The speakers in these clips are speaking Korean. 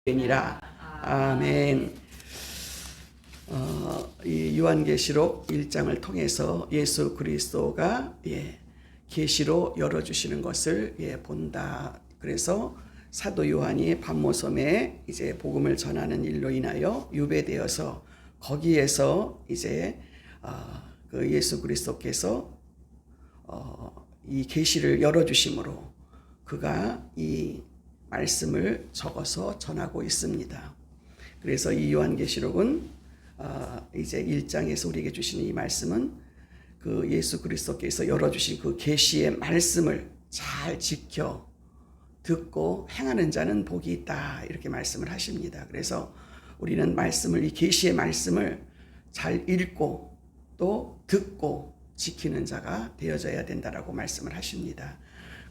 되니라. 아멘. 이 요한계시록 1장을 통해서 예수 그리스도가 계시로 열어주시는 것을 본다. 그래서 사도 요한이 patmos섬에 이제 복음을 전하는 일로 인하여 유배되어서 거기에서 이제 그 예수 그리스도께서 이 계시를 열어주심으로 그가 이 말씀을 적어서 전하고 있습니다. 그래서 이 요한계시록은 이제 1장에서 우리에게 주시는 이 말씀은 그 예수 그리스도께서 열어주신 그 계시의 말씀을 잘 지켜 듣고 행하는 자는 복이 있다, 이렇게 말씀을 하십니다. 그래서 우리는 말씀을, 이 계시의 말씀을 잘 읽고 또 듣고 지키는 자가 되어져야 된다라고 말씀을 하십니다.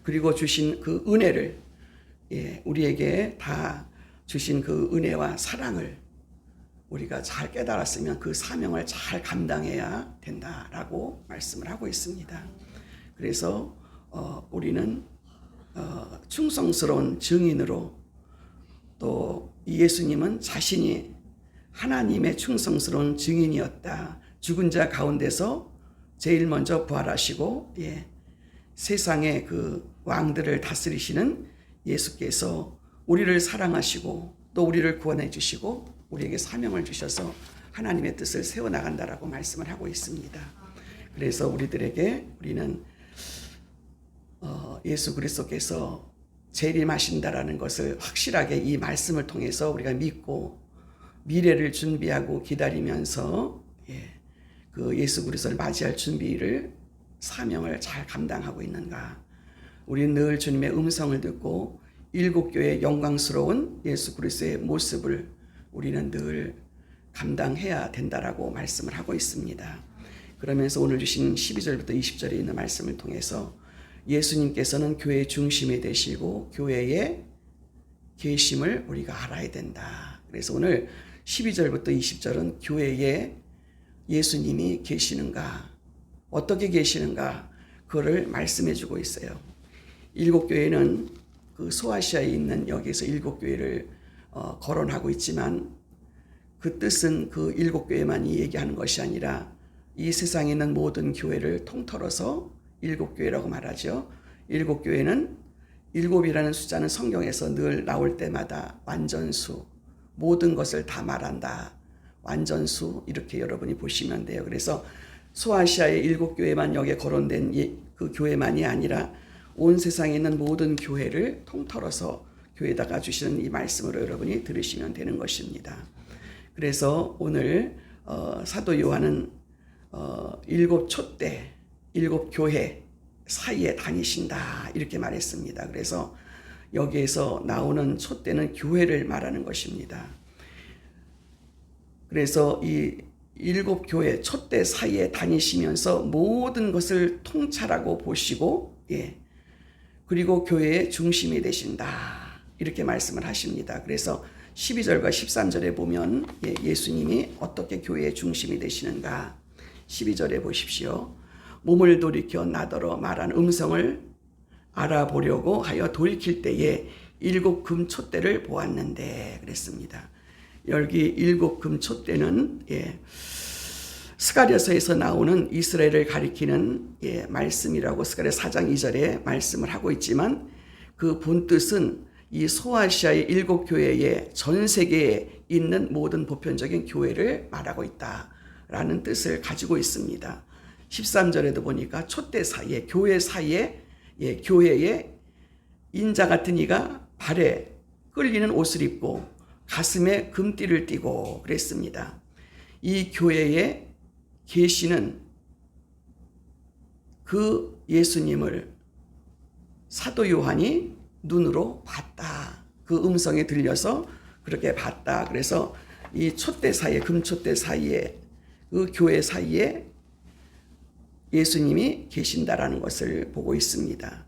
그리고 주신 그 은혜를, 우리에게 다 주신 그 은혜와 사랑을 우리가 잘 깨달았으면 그 사명을 잘 감당해야 된다라고 말씀을 하고 있습니다. 그래서 우리는 충성스러운 증인으로, 또 예수님은 자신이 하나님의 충성스러운 증인이었다. 죽은 자 가운데서 제일 먼저 부활하시고 세상의 그 왕들을 다스리시는 예수께서 우리를 사랑하시고 또 우리를 구원해 주시고 우리에게 사명을 주셔서 하나님의 뜻을 세워나간다라고 말씀을 하고 있습니다. 그래서 우리는 예수 그리스도께서 재림하신다라는 것을 확실하게 이 말씀을 통해서 우리가 믿고 미래를 준비하고 기다리면서 그 예수 그리스도를 맞이할 준비를, 사명을 잘 감당하고 있는가. 우리는 늘 주님의 음성을 듣고 일곱 교회의 영광스러운 예수 그리스도의 모습을 우리는 늘 감당해야 된다라고 말씀을 하고 있습니다. 그러면서 오늘 주신 12절부터 20절에 있는 말씀을 통해서 예수님께서는 교회의 중심이 되시고 교회의 계심을 우리가 알아야 된다. 그래서 오늘 12절부터 20절은 교회에 예수님이 계시는가, 어떻게 계시는가, 그거를 말씀해 주고 있어요. 일곱 교회는 그 소아시아에 있는 여기에서 일곱 교회를 거론하고 있지만 그 뜻은 그 일곱 교회만이 얘기하는 것이 아니라 이 세상에 있는 모든 교회를 통틀어서 일곱 교회라고 말하죠. 일곱 교회는, 일곱이라는 숫자는 성경에서 늘 나올 때마다 완전수, 모든 것을 다 말한다, 완전수, 이렇게 여러분이 보시면 돼요. 그래서 소아시아의 일곱 교회만 여기에 거론된 그 교회만이 아니라 온 세상에 있는 모든 교회를 통틀어서 교회에다가 주시는 이 말씀으로 여러분이 들으시면 되는 것입니다. 그래서 오늘 사도 요한은 일곱 촛대, 일곱 교회 사이에 다니신다, 이렇게 말했습니다. 그래서 여기에서 나오는 촛대는 교회를 말하는 것입니다. 그래서 이 일곱 교회 촛대 사이에 다니시면서 모든 것을 통찰하고 보시고 그리고 교회의 중심이 되신다, 이렇게 말씀을 하십니다. 그래서 12절과 13절에 보면 예수님이 어떻게 교회의 중심이 되시는가. 12절에 보십시오. 몸을 돌이켜 나더러 말한 음성을 알아보려고 하여 돌이킬 때에 일곱 금 촛대를 보았는데, 그랬습니다. 여기 일곱 금 촛대는 스가랴서에서 나오는 이스라엘을 가리키는 말씀이라고 스가랴 4장 2절에 말씀을 하고 있지만 그 본뜻은 이 소아시아의 일곱 교회에 전 세계에 있는 모든 보편적인 교회를 말하고 있다라는 뜻을 가지고 있습니다. 13절에도 보니까 촛대 사이에, 교회 사이에, 교회에 인자 같은 이가 발에 끌리는 옷을 입고 가슴에 금띠를 띠고 그랬습니다. 이 교회에 계시는 그 예수님을 사도 요한이 눈으로 봤다. 그 음성에 들려서 그렇게 봤다. 그래서 이 촛대 사이에, 금촛대 사이에, 그 교회 사이에 예수님이 계신다라는 것을 보고 있습니다.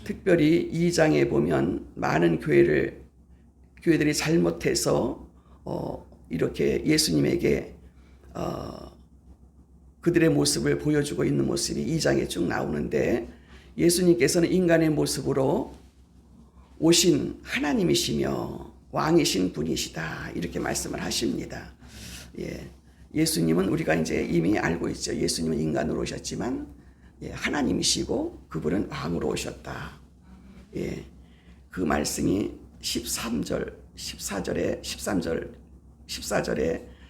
특별히 2장에 보면 많은 교회들이 잘못해서 이렇게 예수님에게 그들의 모습을 보여주고 있는 모습이 2장에 쭉 나오는데, 예수님께서는 인간의 모습으로 오신 하나님이시며 왕이신 분이시다. 이렇게 말씀을 하십니다. 예. 예수님은 우리가 이제 이미 알고 있죠. 예수님은 인간으로 오셨지만 예, 하나님이시고 그분은 왕으로 오셨다. 예. 그 말씀이 13절, 14절에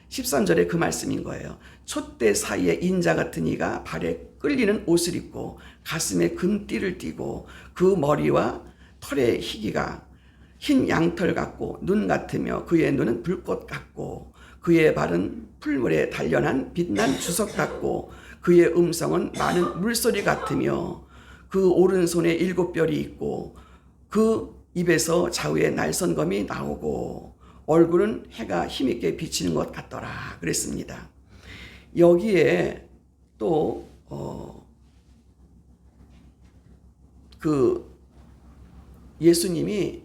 13절에 그 말씀인 거예요. 촛대 사이에 인자 같은 이가 발에 끌리는 옷을 입고 가슴에 금띠를 띠고 그 머리와 털의 희기가 흰 양털 같고 눈 같으며 그의 눈은 불꽃 같고 그의 발은 풀물에 단련한 빛난 주석 같고 그의 음성은 많은 물소리 같으며 그 오른손에 7 별이 있고 그 입에서 좌우에 날선검이 나오고 얼굴은 해가 힘있게 비치는 것 같더라 그랬습니다. 여기에 또 그 예수님이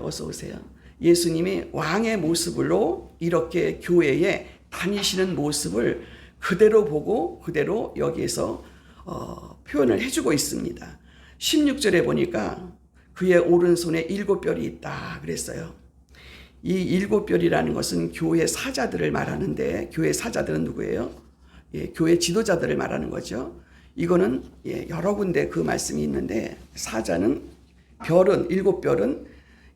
어서 오세요. 예수님이 왕의 모습으로 이렇게 교회에 다니시는 모습을 그대로 보고 그대로 여기에서 표현을 해주고 있습니다. 16절에 보니까 그의 오른손에 7별이 있다 그랬어요. 이 7별이라는 것은 교회 사자들을 말하는데 교회 사자들은 누구예요? 예, 교회 지도자들을 말하는 거죠. 이거는 여러 군데 그 말씀이 있는데 사자는 별은 7별은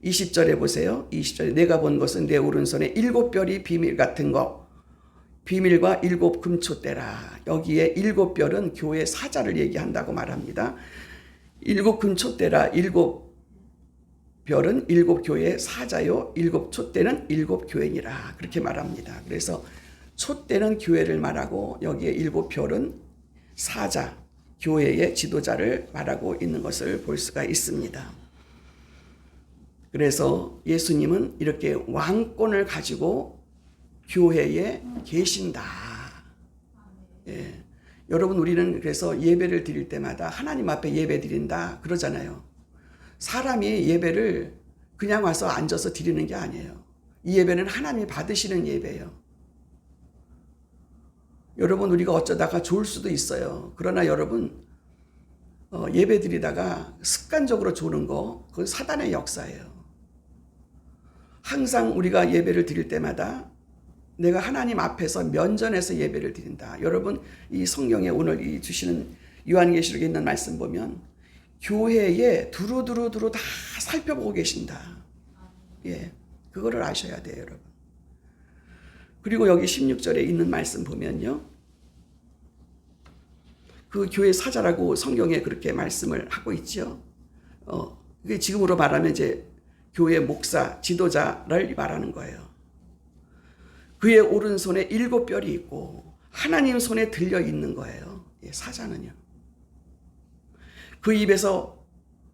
20절에 보세요. 20절에 내가 본 것은 내 오른손에 7별이 비밀 같은 거 비밀과 7 금초대라. 여기에 7별은 교회 사자를 얘기한다고 말합니다. 7 금초대라. 7별은 7교회의 사자요 7 촛대는 7 교회니라 그렇게 말합니다. 그래서 촛대는 교회를 말하고 여기에 7별은 사자, 교회의 지도자를 말하고 있는 것을 볼 수가 있습니다. 그래서 예수님은 이렇게 왕권을 가지고 교회에 계신다. 예. 여러분 우리는 그래서 예배를 드릴 때마다 하나님 앞에 예배 드린다 그러잖아요. 사람이 예배를 그냥 와서 앉아서 드리는 게 아니에요. 이 예배는 하나님이 받으시는 예배예요. 여러분 우리가 어쩌다가 좋을 수도 있어요. 그러나 여러분 예배 드리다가 습관적으로 조는 거 그건 사단의 역사예요. 항상 우리가 예배를 드릴 때마다 내가 하나님 앞에서 면전에서 예배를 드린다. 여러분 이 성경에 오늘 이 주시는 요한계시록에 있는 말씀 보면 교회에 두루두루 다 살펴보고 계신다. 예, 그거를 아셔야 돼요, 여러분. 그리고 여기 16절에 있는 말씀 보면요. 그 교회 사자라고 성경에 그렇게 말씀을 하고 있죠. 이게 지금으로 말하면 이제 교회 목사, 지도자를 말하는 거예요. 그의 오른손에 7별이 있고 하나님 손에 들려 있는 거예요. 예, 사자는요. 그 입에서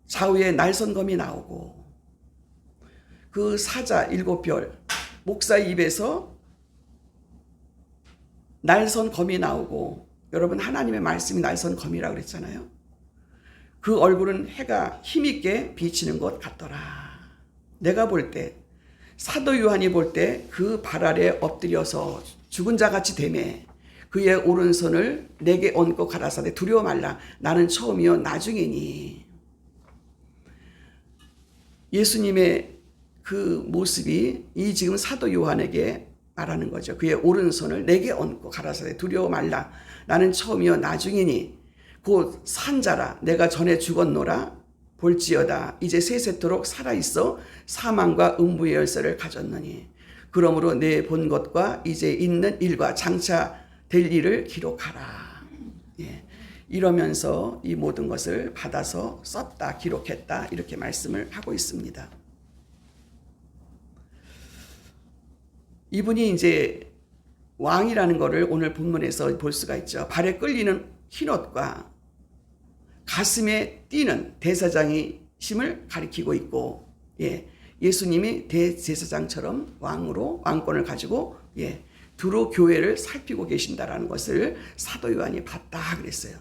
좌우에 날선검이 나오고 그 사자 7별 목사의 입에서 날선검이 나오고 여러분 하나님의 말씀이 날선검이라고 그랬잖아요. 그 얼굴은 해가 힘있게 비치는 것 같더라. 내가 볼 때 사도 요한이 볼 때 그 발 아래 엎드려서 죽은 자같이 되매 그의 오른손을 내게 얹고 가라사대 두려워 말라. 나는 처음이요 나중이니. 예수님의 그 모습이 이 지금 사도 요한에게 말하는 거죠. 그의 오른손을 내게 얹고 가라사대 두려워 말라. 나는 처음이요 나중이니 곧 산자라. 내가 전에 죽었노라. 볼지어다 이제 세세토록 살아있어 사망과 음부의 열쇠를 가졌느니 그러므로 내 본 것과 이제 있는 일과 장차 될 일을 기록하라. 예. 이러면서 이 모든 것을 받아서 썼다 기록했다 이렇게 말씀을 하고 있습니다. 이분이 이제 왕이라는 것을 오늘 본문에서 볼 수가 있죠. 발에 끌리는 흰옷과 가슴에 띄는 대제사장이심을 가리키고 있고, 예수님이 대제사장처럼 왕으로 왕권을 가지고 두루 교회를 살피고 계신다라는 것을 사도 요한이 봤다 그랬어요.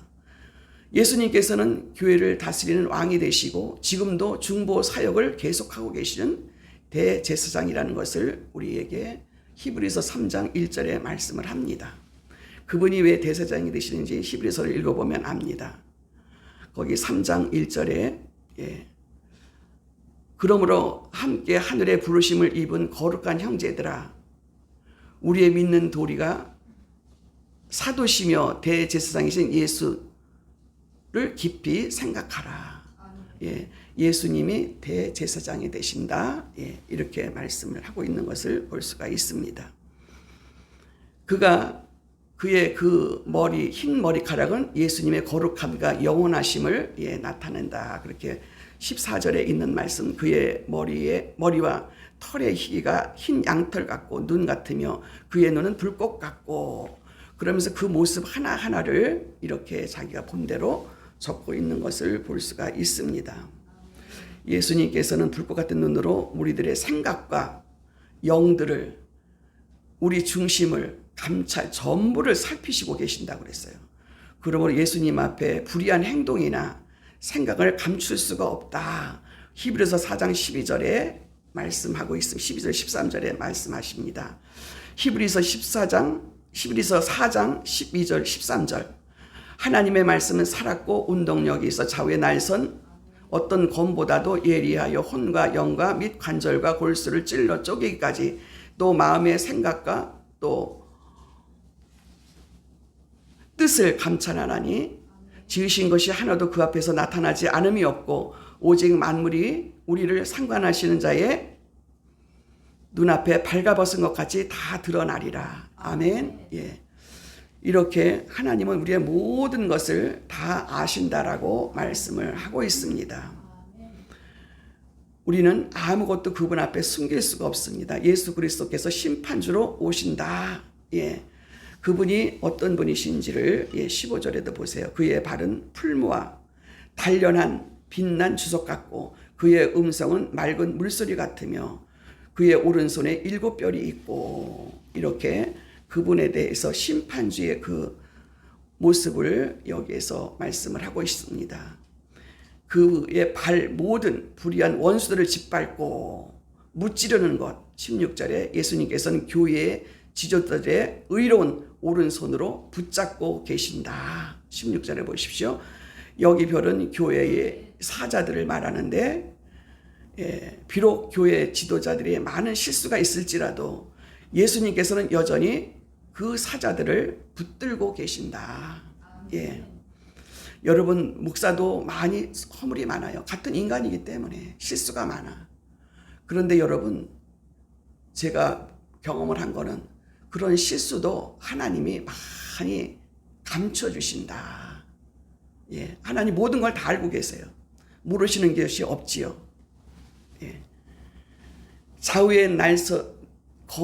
예수님께서는 교회를 다스리는 왕이 되시고 지금도 중보 사역을 계속하고 계시는 대제사장이라는 것을 우리에게 히브리서 3장 1절에 말씀을 합니다. 그분이 왜 대제사장이 되시는지 히브리서를 읽어보면 압니다. 거기 3장 1절에 그러므로 함께 하늘의 부르심을 입은 거룩한 형제들아, 우리의 믿는 도리가 사도시며 대제사장이신 예수를 깊이 생각하라. 예, 예수님이 대제사장이 되신다. 예, 이렇게 말씀을 하고 있는 것을 볼 수가 있습니다. 그의 그 머리, 흰 머리카락은 예수님의 거룩함과 영원하심을 나타낸다. 그렇게 14절에 있는 말씀, 그의 머리와 털의 희가 흰 양털 같고 눈 같으며 그의 눈은 불꽃 같고, 그러면서 그 모습 하나하나를 이렇게 자기가 본대로 적고 있는 것을 볼 수가 있습니다. 예수님께서는 불꽃 같은 눈으로 우리들의 생각과 영들을, 우리 중심을 감찰, 전부를 살피시고 계신다고 그랬어요. 그러므로 예수님 앞에 불의한 행동이나 생각을 감출 수가 없다. 히브리서 4장 12절에 말씀하고 있습니다. 12절 13절에 말씀하십니다. 히브리서 4장 12절 13절. 하나님의 말씀은 살았고 운동력이 있어 좌우에 날선 어떤 검보다도 예리하여 혼과 영과 및 관절과 골수를 찔러 쪼개기까지, 또 마음의 생각과 또 뜻을 감찰하나니 지으신 것이 하나도 그 앞에서 나타나지 않음이 없고 오직 만물이 우리를 상관하시는 자의 눈앞에 발가벗은 것 같이 다 드러나리라. 아멘. 예. 이렇게 하나님은 우리의 모든 것을 다 아신다라고 말씀을 하고 있습니다. 우리는 아무것도 그분 앞에 숨길 수가 없습니다. 예수 그리스도께서 심판주로 오신다. 예. 그분이 어떤 분이신지를 15절에도 보세요. 그의 발은 풀무와 단련한 빛난 주석 같고 그의 음성은 맑은 물소리 같으며 그의 오른손에 7뼈리 있고, 이렇게 그분에 대해서 심판주의 그 모습을 여기에서 말씀을 하고 있습니다. 그의 발 모든 불의한 원수들을 짓밟고 무찌르는 것. 16절에 예수님께서는 교회의 지도자들의 의로운 오른손으로 붙잡고 계신다. 16절에 보십시오. 여기 별은 교회의 사자들을 말하는데, 비록 교회 지도자들이 많은 실수가 있을지라도 예수님께서는 여전히 그 사자들을 붙들고 계신다. 예. 여러분, 목사도 많이 허물이 많아요. 같은 인간이기 때문에 실수가 많아. 그런데 여러분, 제가 경험을 한 거는 그런 실수도 하나님이 많이 감춰주신다. 예. 하나님 모든 걸 다 알고 계세요. 모르시는 것이 없지요. 예. 좌우의 날서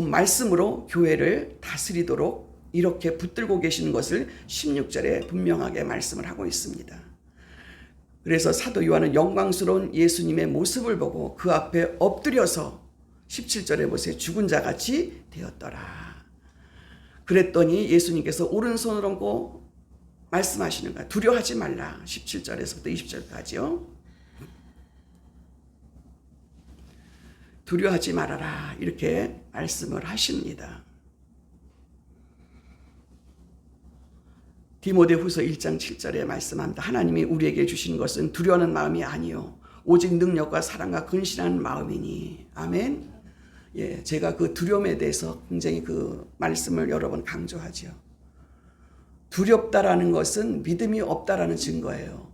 말씀으로 교회를 다스리도록 이렇게 붙들고 계시는 것을 16절에 분명하게 말씀을 하고 있습니다. 그래서 사도 요한은 영광스러운 예수님의 모습을 보고 그 앞에 엎드려서 17절에 보세요. 죽은 자 같이 되었더라. 그랬더니 예수님께서 오른손을 얹고 말씀하시는 거야. 두려워하지 말라. 17절에서부터 20절까지요. 두려워하지 말아라. 이렇게 말씀을 하십니다. 디모데후서 1장 7절에 말씀합니다. 하나님이 우리에게 주신 것은 두려워하는 마음이 아니요 오직 능력과 사랑과 근신하는 마음이니. 아멘. 예, 제가 그 두려움에 대해서 굉장히 그 말씀을 여러 번 강조하죠. 두렵다라는 것은 믿음이 없다라는 증거예요.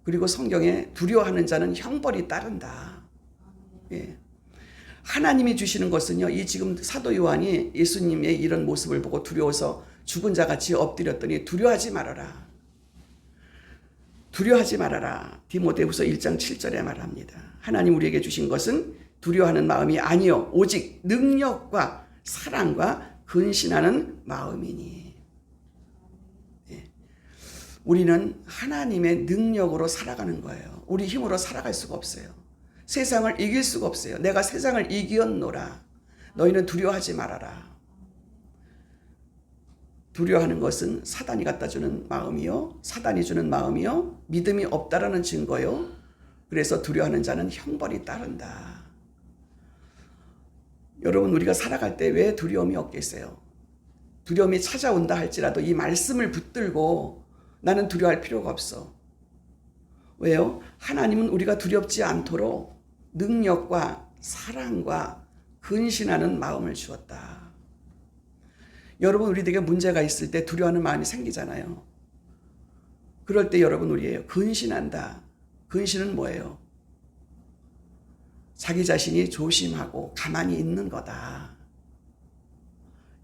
그리고 성경에 두려워하는 자는 형벌이 따른다. 예. 하나님이 주시는 것은요, 이 지금 사도 요한이 예수님의 이런 모습을 보고 두려워서 죽은 자 같이 엎드렸더니 두려워하지 말아라. 두려워하지 말아라. 디모데후서 1장 7절에 말합니다. 하나님 우리에게 주신 것은 두려워하는 마음이 아니요 오직 능력과 사랑과 근신하는 마음이니. 예. 우리는 하나님의 능력으로 살아가는 거예요. 우리 힘으로 살아갈 수가 없어요. 세상을 이길 수가 없어요. 내가 세상을 이기었노라. 너희는 두려워하지 말아라. 두려워하는 것은 사단이 갖다 주는 마음이요, 사단이 주는 마음이요, 믿음이 없다라는 증거요. 그래서 두려워하는 자는 형벌이 따른다. 여러분, 우리가 살아갈 때 왜 두려움이 없겠어요? 두려움이 찾아온다 할지라도 이 말씀을 붙들고 나는 두려워할 필요가 없어. 왜요? 하나님은 우리가 두렵지 않도록 능력과 사랑과 근신하는 마음을 주었다. 여러분, 우리에게 문제가 있을 때 두려워하는 마음이 생기잖아요. 그럴 때 여러분, 우리예요. 근신한다. 근신은 뭐예요? 자기 자신이 조심하고 가만히 있는 거다.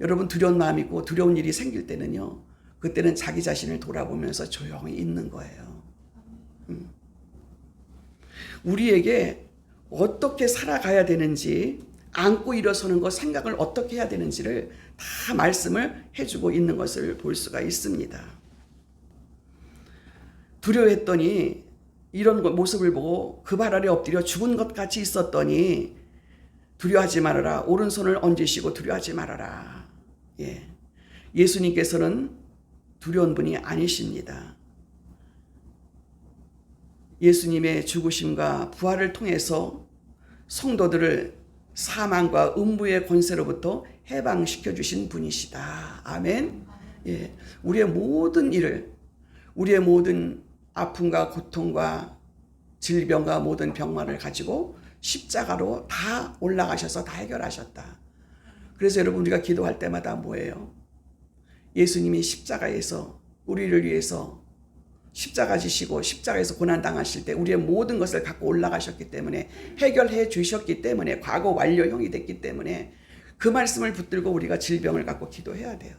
여러분, 두려운 마음이 있고 두려운 일이 생길 때는요, 그때는 자기 자신을 돌아보면서 조용히 있는 거예요. 우리에게 어떻게 살아가야 되는지, 안고 일어서는 것, 생각을 어떻게 해야 되는지를 다 말씀을 해주고 있는 것을 볼 수가 있습니다. 두려워했더니 이런 모습을 보고 그 발 아래 엎드려 죽은 것 같이 있었더니 두려워하지 말아라. 오른손을 얹으시고 두려워하지 말아라. 예. 예수님께서는 두려운 분이 아니십니다. 예수님의 죽으심과 부활을 통해서 성도들을 사망과 음부의 권세로부터 해방시켜 주신 분이시다. 아멘. 예. 우리의 모든 일을, 우리의 모든 아픔과 고통과 질병과 모든 병만을 가지고 십자가로 다 올라가셔서 다 해결하셨다. 그래서 여러분, 우리가 기도할 때마다 뭐예요? 예수님이 십자가에서 우리를 위해서 십자가 지시고 십자가에서 고난당하실 때 우리의 모든 것을 갖고 올라가셨기 때문에, 해결해 주셨기 때문에, 과거 완료형이 됐기 때문에 그 말씀을 붙들고 우리가 질병을 갖고 기도해야 돼요.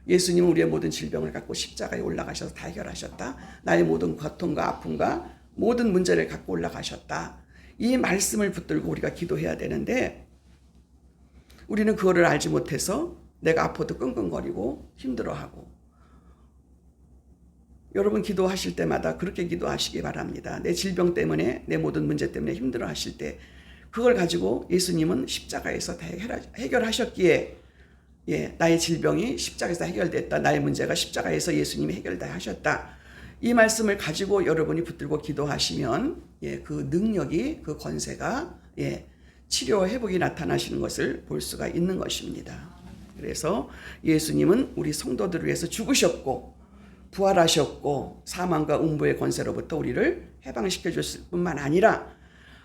예수님은 우리의 모든 질병을 갖고 십자가에 올라가셔서 다 해결하셨다. 나의 모든 고통과 아픔과 모든 문제를 갖고 올라가셨다. 이 말씀을 붙들고 우리가 기도해야 되는데, 우리는 그거를 알지 못해서 내가 아파도 끙끙거리고 힘들어하고. 여러분, 기도하실 때마다 그렇게 기도하시기 바랍니다. 내 질병 때문에, 내 모든 문제 때문에 힘들어하실 때 그걸 가지고 예수님은 십자가에서 다 해결하셨기에, 예, 나의 질병이 십자가에서 해결됐다. 나의 문제가 십자가에서 예수님이 해결 다 하셨다. 이 말씀을 가지고 여러분이 붙들고 기도하시면, 예, 그 능력이, 그 권세가, 예, 치료 회복이 나타나시는 것을 볼 수가 있는 것입니다. 그래서 예수님은 우리 성도들을 위해서 죽으셨고 부활하셨고 사망과 음부의 권세로부터 우리를 해방시켜 줬을 뿐만 아니라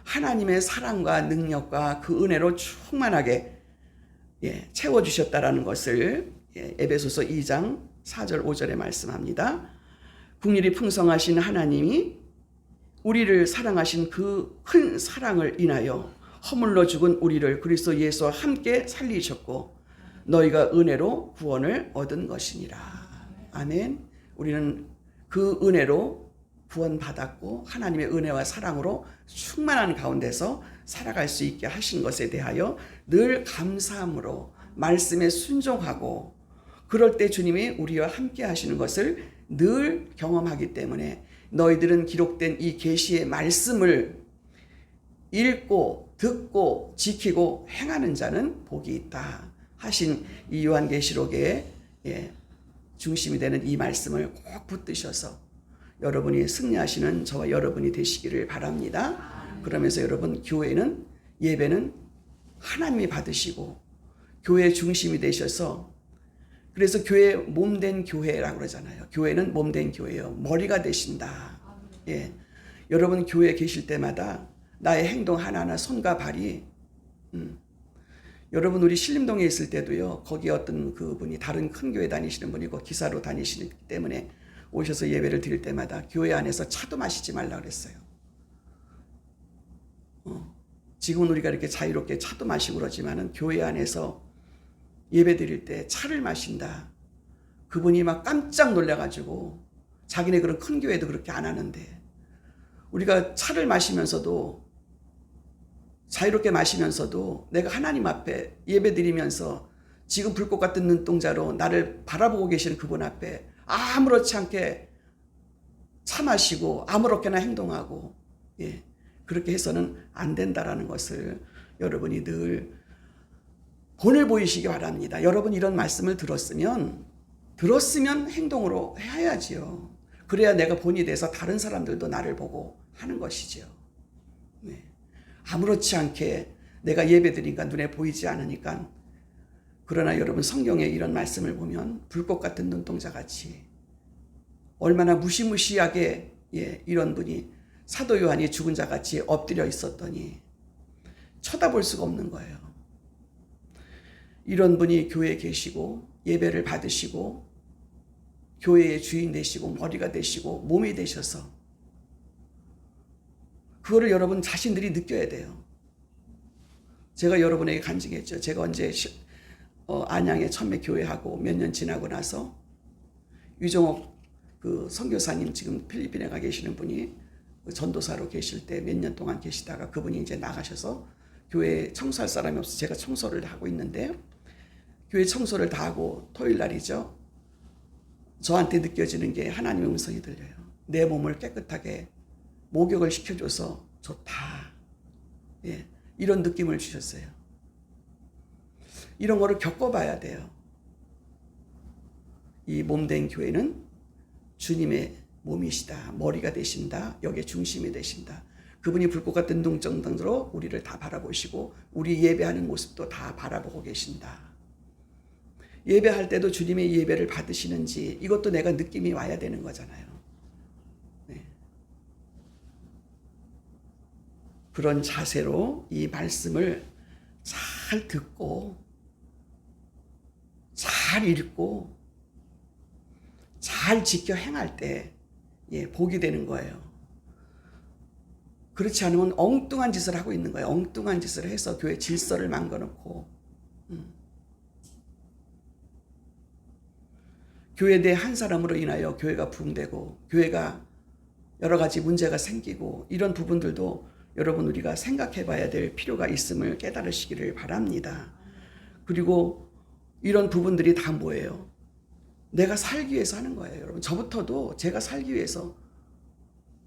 하나님의 사랑과 능력과 그 은혜로 충만하게, 예, 채워주셨다라는 것을, 예, 에베소서 2장 4절 5절에 말씀합니다. 국률이 풍성하신 하나님이 우리를 사랑하신 그 큰 사랑을 인하여 허물러 죽은 우리를 그리스도 예수와 함께 살리셨고 너희가 은혜로 구원을 얻은 것이니라. 아멘. 우리는 그 은혜로 구원받았고 하나님의 은혜와 사랑으로 충만한 가운데서 살아갈 수 있게 하신 것에 대하여 늘 감사함으로 말씀에 순종하고, 그럴 때 주님이 우리와 함께 하시는 것을 늘 경험하기 때문에 너희들은 기록된 이 계시의 말씀을 읽고 듣고 지키고 행하는 자는 복이 있다 하신 이 요한계시록의, 예, 중심이 되는 이 말씀을 꼭 붙드셔서 여러분이 승리하시는 저와 여러분이 되시기를 바랍니다. 그러면서 여러분, 교회는, 예배는 하나님이 받으시고 교회의 중심이 되셔서, 그래서 교회 몸된 교회라고 그러잖아요. 교회는 몸된 교회예요. 머리가 되신다. 예. 여러분, 교회에 계실 때마다 나의 행동 하나하나, 손과 발이, 여러분, 우리 신림동에 있을 때도요, 거기 어떤 그분이 다른 큰 교회 다니시는 분이고 기사로 다니시기 때문에 오셔서 예배를 드릴 때마다 교회 안에서 차도 마시지 말라 그랬어요. 지금은 우리가 이렇게 자유롭게 차도 마시고 그러지만은 교회 안에서 예배 드릴 때 차를 마신다. 그분이 막 깜짝 놀라가지고 자기네 그런 큰 교회도 그렇게 안 하는데, 우리가 차를 마시면서도, 자유롭게 마시면서도 내가 하나님 앞에 예배 드리면서 지금 불꽃 같은 눈동자로 나를 바라보고 계시는 그분 앞에 아무렇지 않게 차 마시고 아무렇게나 행동하고, 예, 그렇게 해서는 안 된다라는 것을 여러분이 늘 본을 보이시기 바랍니다. 여러분, 이런 말씀을 들었으면 행동으로 해야지요. 그래야 내가 본이 돼서 다른 사람들도 나를 보고 하는 것이죠. 네. 아무렇지 않게 내가 예배 드리니까 눈에 보이지 않으니까, 그러나 여러분, 성경에 이런 말씀을 보면 불꽃 같은 눈동자 같이 얼마나 무시무시하게, 예, 이런 분이 사도 요한이 죽은 자 같이 엎드려 있었더니 쳐다볼 수가 없는 거예요. 이런 분이 교회에 계시고 예배를 받으시고 교회의 주인 되시고 머리가 되시고 몸이 되셔서 그거를 여러분 자신들이 느껴야 돼요. 제가 여러분에게 간증했죠. 제가 언제 안양에 처음에 교회하고 몇 년 지나고 나서 유정옥 그 선교사님 지금 필리핀에 가 계시는 분이 전도사로 계실 때 몇 년 동안 계시다가 그분이 이제 나가셔서 교회에 청소할 사람이 없어서 제가 청소를 하고 있는데 교회 청소를 다 하고 토요일 날이죠. 저한테 느껴지는 게 하나님의 음성이 들려요. 내 몸을 깨끗하게 목욕을 시켜줘서 좋다. 예, 이런 느낌을 주셨어요. 이런 거를 겪어봐야 돼요. 이 몸된 교회는 주님의 몸이시다. 머리가 되신다. 여기에 중심이 되신다. 그분이 불꽃 같은 눈동자로 우리를 다 바라보시고 우리 예배하는 모습도 다 바라보고 계신다. 예배할 때도 주님의 예배를 받으시는지 이것도 내가 느낌이 와야 되는 거잖아요. 네. 그런 자세로 이 말씀을 잘 듣고 잘 읽고 잘 지켜 행할 때 복이 되는 거예요. 그렇지 않으면 엉뚱한 짓을 하고 있는 거예요. 엉뚱한 짓을 해서 교회 질서를 망가놓고 교회 내 한 사람으로 인하여 교회가 붕되고 교회가 여러 가지 문제가 생기고 이런 부분들도 여러분 우리가 생각해 봐야 될 필요가 있음을 깨달으시기를 바랍니다. 그리고 이런 부분들이 다 뭐예요? 내가 살기 위해서 하는 거예요. 여러분 저부터도 제가 살기 위해서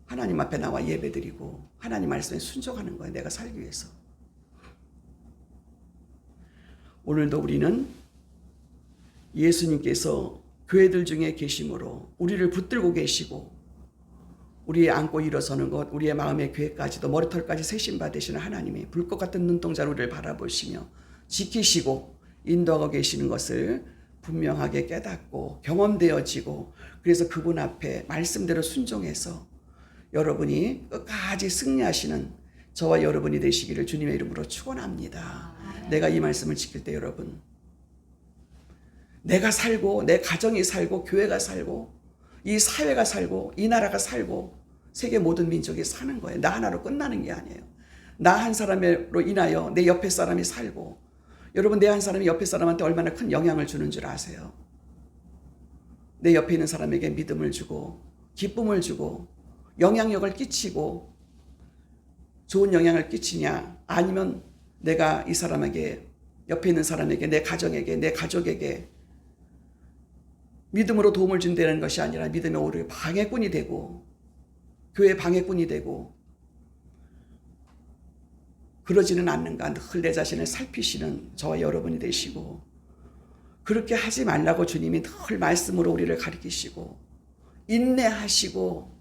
하나님 앞에 나와 예배드리고 하나님 말씀에 순종하는 거예요. 내가 살기 위해서. 오늘도 우리는 예수님께서 교회들 중에 계심으로 우리를 붙들고 계시고 우리의 안고 일어서는 것, 우리의 마음의 교회까지도 머리털까지 세심 받으시는 하나님이 불꽃 같은 눈동자로 우리를 바라보시며 지키시고 인도하고 계시는 것을 분명하게 깨닫고 경험되어지고 그래서 그분 앞에 말씀대로 순종해서 여러분이 끝까지 승리하시는 저와 여러분이 되시기를 주님의 이름으로 축원합니다. 내가 이 말씀을 지킬 때 여러분 내가 살고 내 가정이 살고 교회가 살고 이 사회가 살고 이 나라가 살고 세계 모든 민족이 사는 거예요. 나 하나로 끝나는 게 아니에요. 나 한 사람으로 인하여 내 옆에 사람이 살고 여러분 내 한 사람이 옆에 사람한테 얼마나 큰 영향을 주는 줄 아세요? 내 옆에 있는 사람에게 믿음을 주고 기쁨을 주고 영향력을 끼치고 좋은 영향을 끼치냐 아니면 내가 이 사람에게 옆에 있는 사람에게 내 가정에게 내 가족에게 믿음으로 도움을 준다는 것이 아니라 믿음의 오히려 방해꾼이 되고 교회 방해꾼이 되고 그러지는 않는가 늘 내 자신을 살피시는 저와 여러분이 되시고 그렇게 하지 말라고 주님이 늘 말씀으로 우리를 가르치시고 인내하시고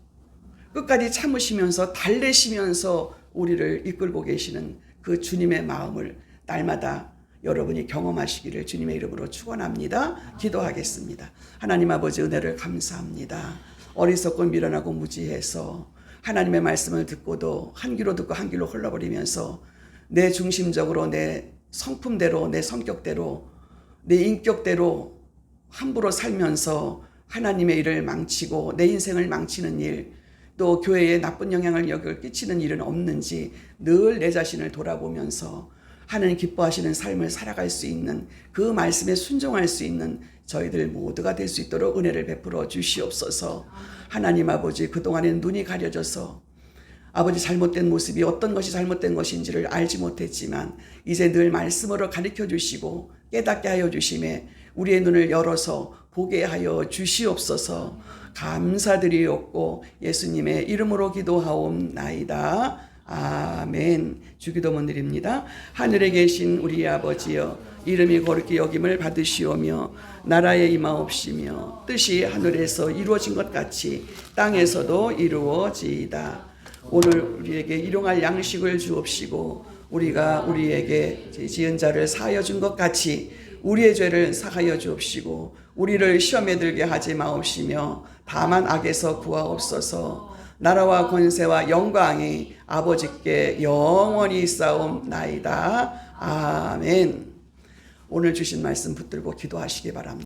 끝까지 참으시면서 달래시면서 우리를 이끌고 계시는 그 주님의 마음을 날마다 여러분이 경험하시기를 주님의 이름으로 축원합니다. 기도하겠습니다. 하나님 아버지 은혜를 감사합니다. 어리석고 미련하고 무지해서 하나님의 말씀을 듣고도 한 귀로 듣고 한 귀로 흘러버리면서 내 중심적으로 내 성품대로 내 성격대로 내 인격대로 함부로 살면서 하나님의 일을 망치고 내 인생을 망치는 일 또 교회에 나쁜 영향을 끼치는 일은 없는지 늘 내 자신을 돌아보면서 하나님 기뻐하시는 삶을 살아갈 수 있는 그 말씀에 순종할 수 있는 저희들 모두가 될 수 있도록 은혜를 베풀어 주시옵소서. 하나님 아버지 그동안에는 눈이 가려져서 아버지 잘못된 모습이 어떤 것이 잘못된 것인지를 알지 못했지만 이제 늘 말씀으로 가르쳐 주시고 깨닫게 하여 주심에 우리의 눈을 열어서 보게 하여 주시옵소서. 감사드리옵고 예수님의 이름으로 기도하옵나이다. 아멘. 주기도문 드립니다. 하늘에 계신 우리 아버지여 이름이 거룩히 여김을 받으시오며 나라에 임하옵시며 뜻이 하늘에서 이루어진 것 같이 땅에서도 이루어지이다. 오늘 우리에게 일용할 양식을 주옵시고 우리가 우리에게 지은 자를 사하여 준 것 같이 우리의 죄를 사하여 주옵시고 우리를 시험에 들게 하지 마옵시며 다만 악에서 구하옵소서. 나라와 권세와 영광이 아버지께 영원히 있사옵나이다. 아멘. 오늘 주신 말씀 붙들고 기도하시기 바랍니다.